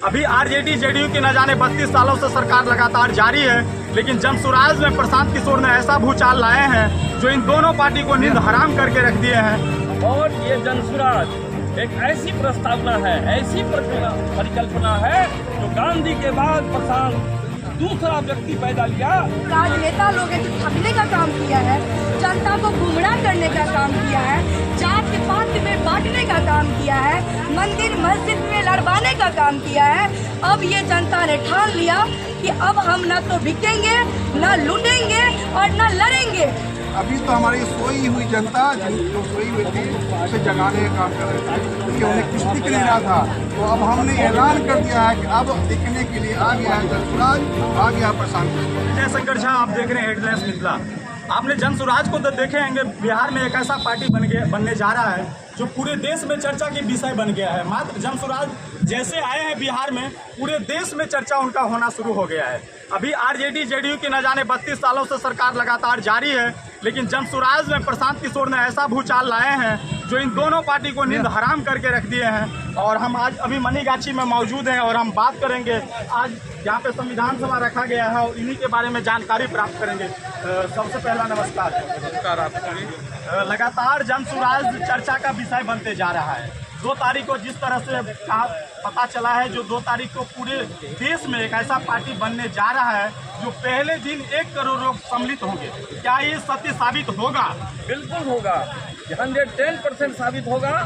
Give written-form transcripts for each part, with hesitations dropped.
अभी RJD JDU की न जाने 32 सालों से सरकार लगातार जारी है, लेकिन जनसुराज में प्रशांत किशोर ने ऐसा भूचाल लाए हैं जो इन दोनों पार्टी को नींद हराम करके रख दिए हैं। और ये जनसुराज एक ऐसी प्रस्तावना है, ऐसी परिकल्पना है जो गांधी के बाद प्रशांत दूसरा व्यक्ति पैदा लिया। राजनेता लोग जो ठगने का काम किया है, जनता को गुमराह करने का काम किया है, जात के पात में बांटने का काम किया है, मंदिर मस्जिद में लड़वाने का काम किया है। अब ये जनता ने ठान लिया कि अब हम न तो बिकेंगे, न लूटेंगे और न लड़ेंगे। अभी तो हमारी सोई हुई जनता जो सोई हुई थी उसे जगाने का काम कर रहे थे, क्योंकि उन्हें कुछ दिख नहीं रहा था। तो अब हमने ऐलान कर दिया है कि अब दिखने के लिए आ गया है जनसुराज, आ गया प्रशांत। जयशंकर झा, आप देख रहे हैं हेडलाइंस मिथिला। आपने जनसुराज को तो देखे होंगे, बिहार में एक ऐसा पार्टी बनने जा रहा है जो पूरे देश में चर्चा के विषय बन गया है। मात्र जनसुराज जैसे आए हैं बिहार में, पूरे देश में चर्चा उनका होना शुरू हो गया है। अभी आरजेडी जेडीयू की न जाने 32 सालों से सरकार लगातार जारी है, लेकिन जनसुराज में प्रशांत किशोर ने ऐसा भूचाल लाए हैं जो इन दोनों पार्टी को नींद हराम करके रख दिए हैं। और हम आज अभी मनीगाछी में मौजूद हैं और हम बात करेंगे। आज यहाँ पे संविधान सभा रखा गया है और इन्हीं के बारे में जानकारी प्राप्त करेंगे। सबसे पहला नमस्कार। नमस्कार आपको। लगातार जनसुराज चर्चा का विषय बनते जा रहा है। 2 तारीख को जिस तरह से पता चला है, जो 2 तारीख को पूरे देश में एक ऐसा पार्टी बनने जा रहा है जो पहले दिन 1 करोड़ लोग सम्मिलित होंगे। क्या ये सत्य साबित होगा? बिल्कुल होगा, 110% साबित होगा।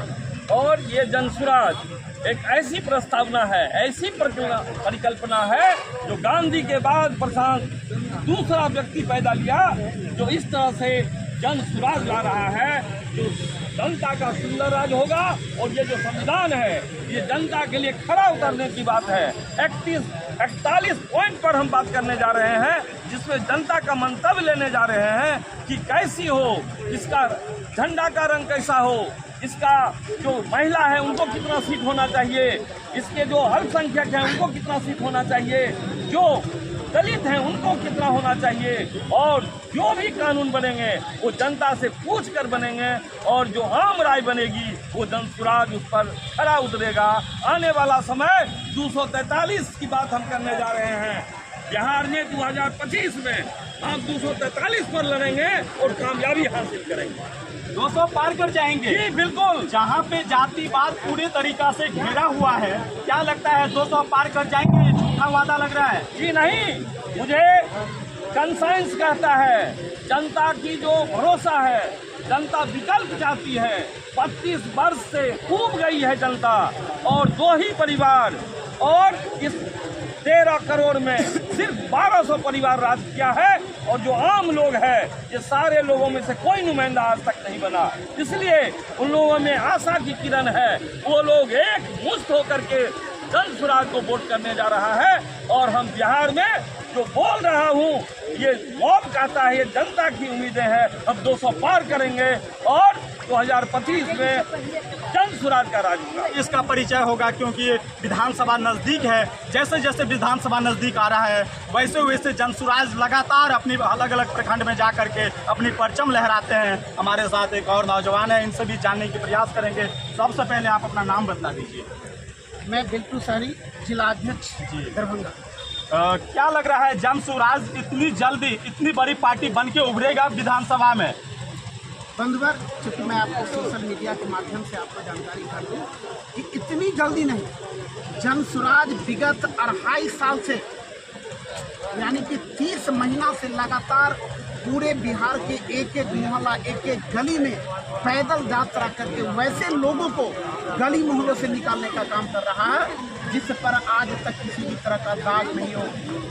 और ये जनसुराज एक ऐसी प्रस्तावना है, ऐसी परिकल्पना है जो गांधी के बाद प्रशांत दूसरा व्यक्ति पैदा लिया, जो इस तरह से जनसुराज ला रहा है, जो जनता का सुंदर राज होगा। और ये जो संविधान है, ये जनता के लिए खरा उतरने की बात है। 41 पॉइंट पर हम बात करने जा रहे हैं, जिसमें जनता का मंतव्य लेने जा रहे हैं कि कैसी हो, इसका झंडा का रंग कैसा हो, इसका जो महिला है उनको कितना सीट होना चाहिए, इसके जो अल्पसंख्यक हैं उनको कितना सीट होना चाहिए, जो दलित हैं उनको कितना होना चाहिए। और जो भी कानून बनेंगे वो जनता से पूछ कर बनेंगे, और जो आम राय बनेगी वो जनसुराज उस पर खरा उतरेगा। आने वाला समय 243 की बात हम करने जा रहे हैं। बिहार में 2025 में हम 243 पर लड़ेंगे और कामयाबी हासिल करेंगे। 200 पार कर जाएंगे। जी बिल्कुल। जहाँ पे जातिवाद पूरे तरीका से घेरा हुआ है, क्या लगता है 200 पार कर जाएंगे? ये झूठा वादा लग रहा है। जी नहीं, मुझे कंसाइंस कहता है, जनता की जो भरोसा है, जनता विकल्प चाहती है। 32 वर्ष से खूब गई है जनता, और 2 ही परिवार, और इस 13 करोड़ में सिर्फ 1200 परिवार राज किया है। और जो आम लोग हैं, ये सारे लोगों में से कोई नुमाइंदा आज तक नहीं बना। इसलिए उन लोगों में आशा की किरण है। वो लोग एक मुश्त होकर के जनसुराज को वोट करने जा रहा है। और हम बिहार में जो बोल रहा हूँ, ये मॉब कहता है, ये जनता की उम्मीदें हैं। हम 200 पार करेंगे और 2025 में जनसुराज का राज होगा। इसका परिचय होगा, क्योंकि ये विधानसभा नजदीक है। जैसे जैसे विधानसभा नजदीक आ रहा है, वैसे वैसे जनसुराज लगातार अपनी अलग अलग प्रखंड में जा करके अपनी परचम लहराते हैं। हमारे साथ एक और नौजवान है, इनसे भी जानने की प्रयास करेंगे। सबसे पहले आप अपना नाम बता दीजिए। मैं बिल्कुल सारी जिलाध्यक्ष दरभंगा। क्या लग रहा है, जनसुराज इतनी जल्दी इतनी बड़ी पार्टी बन के उभरेगा विधानसभा में? बंधुवर, चूँकि मैं आपको सोशल मीडिया के माध्यम से आपको जानकारी कर दूँ कि इतनी जल्दी नहीं, जनसुराज विगत 2.5 साल से, यानी कि 30 महीना से लगातार पूरे बिहार के एक एक मोहल्ला, एक एक गली में पैदल यात्रा करके वैसे लोगों को गली मोहल्लों से निकालने का काम कर रहा है जिस पर आज तक किसी भी तरह का दाग नहीं हो।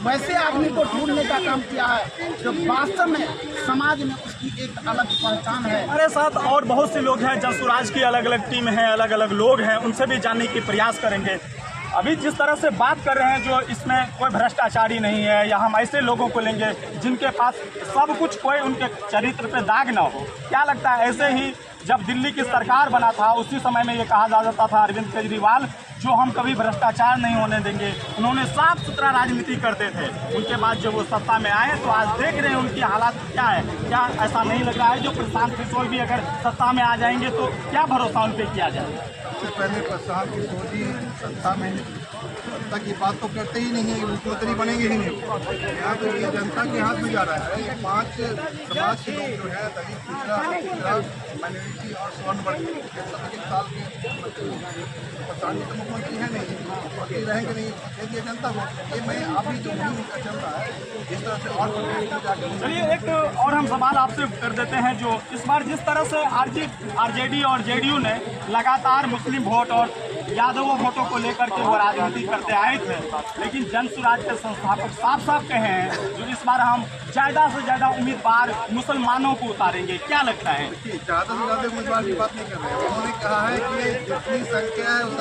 वैसे आदमी को ढूंढने का काम किया है जो वास्तव में समाज में उसकी एक अलग पहचान है। हमारे साथ और बहुत से लोग हैं, जनसुराज की अलग अलग टीम है, अलग अलग लोग हैं, उनसे भी जानने की प्रयास करेंगे। अभी जिस तरह से बात कर रहे हैं, जो इसमें कोई भ्रष्टाचारी नहीं है, या हम ऐसे लोगों को लेंगे जिनके पास सब कुछ, कोई उनके चरित्र पे दाग ना हो। क्या लगता है, ऐसे ही जब दिल्ली की सरकार बना था उसी समय में ये कहा जाता था अरविंद केजरीवाल जो हम कभी भ्रष्टाचार नहीं होने देंगे, उन्होंने साफ सुथरा राजनीति करते थे। उनके बाद जब वो सत्ता में आए तो आज देख रहे हैं उनकी हालात क्या है। क्या ऐसा नहीं लग रहा है जो प्रशांत किशोर भी अगर सत्ता में आ जाएंगे तो क्या भरोसा उन पर किया जाए? सबसे पहले प्रशांत किशोर जी सत्ता में जनता की बात तो करते ही नहीं है, मुख्यमंत्री बनेंगे ही नहीं। यहाँ तो ये जनता के हाथ में जा रहा है। ये 5 समाज के लोग जो है दलित, पिछड़ा, माइनॉरिटी और स्वर्ण वर्ग के सब 1 साल के प्रधान तो मुख्यमंत्री है नहीं, मुख्यमंत्री रहेंगे नहीं, दे दिए जनता को। ये मैं अभी जो मुहिम चल रहा है इस तरह से और चलिए एक और हम सवाल आपसे कर देते हैं। जो इस बार जिस तरह से आरजेडी और जेडीयू ने लगातार मुस्लिम वोट और यादवों वोटों को लेकर के वो राजनीति करते आए थे, लेकिन जन स्वराज के संस्थापक साफ साफ कहे हैं जो इस बार हम ज़्यादा से ज़्यादा उम्मीदवार मुसलमानों को उतारेंगे, क्या लगता है? ज़्यादा से ज़्यादा उम्मीदवार की बात नहीं कर रहे हैं। उन्होंने कहा है कि जितनी संख्या है वो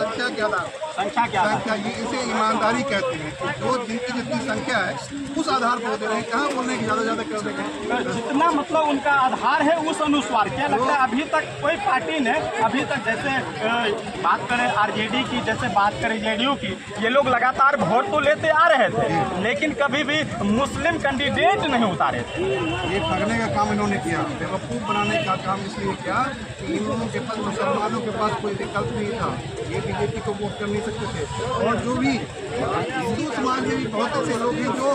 संख्या क्या ये इसे ईमानदारी कहते हैं कि जो जिनकी जितनी संख्या है उस आधार पर होते रहे। कहाँ बोलने की ज़्यादा कर देंगे, जितना मतलब उनका आधार है उस अनुसार। क्या लगता है अभी तक कोई पार्टी ने अभी तक, जैसे बात करें आरजेडी की, जैसे बात करें जेडीयू की, ये लोग लगातार वोट तो लेते आ रहे थे लेकिन कभी भी मुस्लिम कैंडिडेट नहीं उतारे थे। ये ठगने का काम इन्होंने किया, बेवकूफ़ बनाने का काम इसलिए किया कि इन लोगों के पास, मुसलमानों के पास कोई विकल्प नहीं था। ये बीजेपी को वोट कर नहीं सकते थे। और जो भी हिंदू समाज में भी बहुत ऐसे लोग हैं जो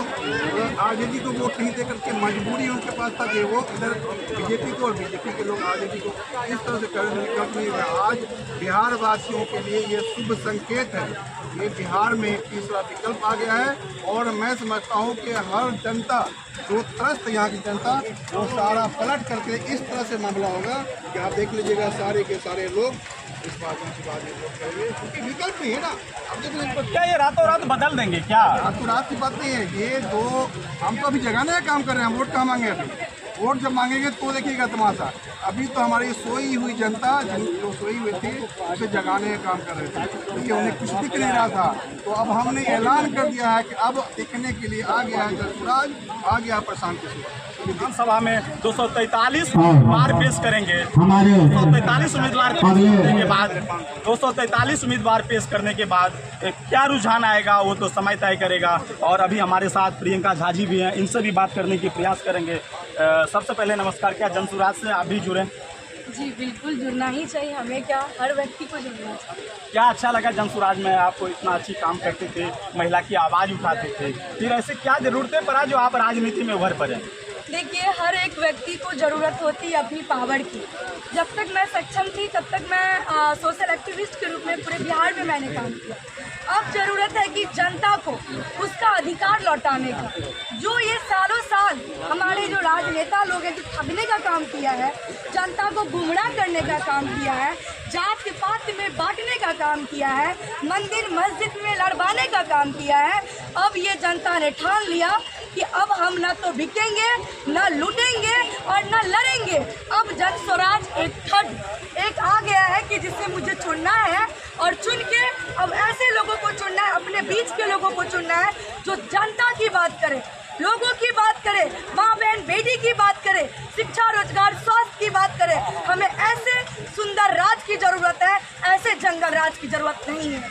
आरजेडी को वोट नहीं दे करके मजबूरी उनके पास था कि वो इधर बीजेपी को और बीजेपी के लोग आरजेडी को इस तरह से कर नहीं रहे। आज बिहार वासियों के लिए ये शुभ संकेत है। ये बिहार में तीसरा विकल्प आ गया है और मैं समझता हूँ कि हर जनता जो त्रस्त यहाँ की जनता वो सारा पलट करके इस तरह से मामला होगा कि आप देख लीजिएगा सारे के सारे लोग इस बात वोट करेंगे, क्योंकि विकल्प नहीं है ना। अब देख लीजिए, क्या ये रातों रात बदल देंगे क्या? रातों रात की बात नहीं है। ये दो हम तो अभी जगाने का काम कर रहे हैं। वोट कहाँ मांगे अभी? वोट जब मांगेंगे तो देखिएगा तमाशा। अभी तो हमारी सोई हुई जनता जो सोई हुई थी उसे जगाने का काम कर रहे थे, क्योंकि उन्हें कुछ दिख नहीं रहा था। तो अब हमने ऐलान कर दिया है कि अब दिखने के लिए आ गया है जनसुराज, आ गया प्रशांत किशोर। विधानसभा में 243 उम्मीदवार पेश करेंगे। 243 उम्मीदवार पेश करने के बाद 243 उम्मीदवार पेश करने के बाद क्या रुझान आएगा वो तो समय तय करेगा। और अभी हमारे साथ प्रियंका झा जी भी हैं, इनसे भी बात करने की प्रयास करेंगे। सबसे पहले नमस्कार, क्या जन स्वराज से आप भी जुड़े? जी बिल्कुल जुड़ना ही चाहिए, हमें क्या हर व्यक्ति को जुड़ना चाहिए। क्या अच्छा लगा जन स्वराज में? आपको इतना अच्छी काम करते थे, महिला की आवाज़ उठाते थे, फिर ऐसे क्या जरूरतें पड़ा जो आप राजनीति में उभर पड़े? देखिए, हर एक व्यक्ति को ज़रूरत होती है अपनी पावर की। जब तक मैं सक्षम थी तब तक मैं सोशल एक्टिविस्ट के रूप में पूरे बिहार में मैंने काम किया। अब ज़रूरत है कि जनता को उसका अधिकार लौटाने का। जो ये सालों साल हमारे जो राजनेता लोग हैं जो ठगने का काम किया है, जनता को गुमराह करने का काम किया है, जात पात में बांटने का काम किया है, मंदिर मस्जिद में लड़वाने का काम किया है, अब ये जनता ने ठान लिया कि अब हम न तो बिकेंगे, न लूटेंगे और न लड़ेंगे। अब जन स्वराज एक आ गया है कि जिससे मुझे चुनना है और चुन के अब ऐसे लोगों को चुनना है, अपने बीच के लोगों को चुनना है जो जनता की बात करे, लोगों की बात करे, माँ बहन बेटी की बात करे, शिक्षा रोजगार स्वास्थ्य की बात करे। हमें ऐसे सुंदर राज की जरूरत है, ऐसे जंगल राज की जरूरत नहीं है।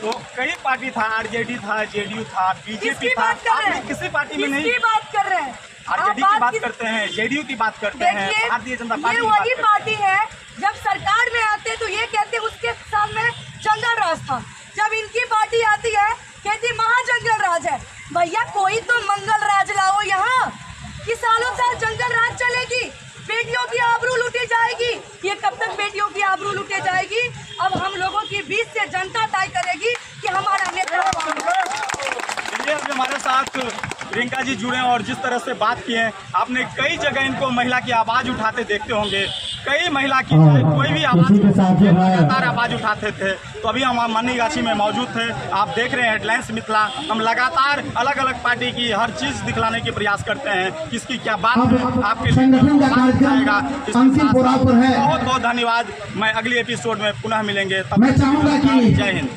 तो कई पार्टी था, आरजेडी था, जेडीयू था, बीजेपी था, आपने किसी पार्टी में नहीं? बात कर रहे हैं? आरजेडी की बात करते हैं, जेडीयू की बात करते हैं, भारतीय जनता पार्टी की बात वही पार्टी है जब सरकार में आते तो ये कहते उसके सामने जंगल राज था, जब इनकी पार्टी आती है कहती महाजंगल राज है। भैया कोई तो मंगल राज लाओ यहाँ कि सालों साल जंगल राज चलेगी, बेटियों की आबरू लूटी जाएगी। ये कब तक बेटियों की आबरू लूटी जाएगी? अब हम लोगों के बीच से जनता तय करेगी कि हमारा नेता। हमारे साथ प्रियंका जी जुड़े और जिस तरह से बात की है, आपने कई जगह इनको महिला की आवाज़ उठाते देखते होंगे। कई महिला की कोई भी आवाज़ लगातार आवाज़ उठाते थे। तो अभी हम मनीगाछी में मौजूद थे, आप देख रहे हैं हेडलाइंस मिथिला। हम लगातार अलग अलग पार्टी की हर चीज़ दिखलाने के प्रयास करते हैं, किसकी क्या बात है आपके बहुत बहुत धन्यवाद। मैं अगले एपिसोड में पुनः मिलेंगे, तब जय हिंद।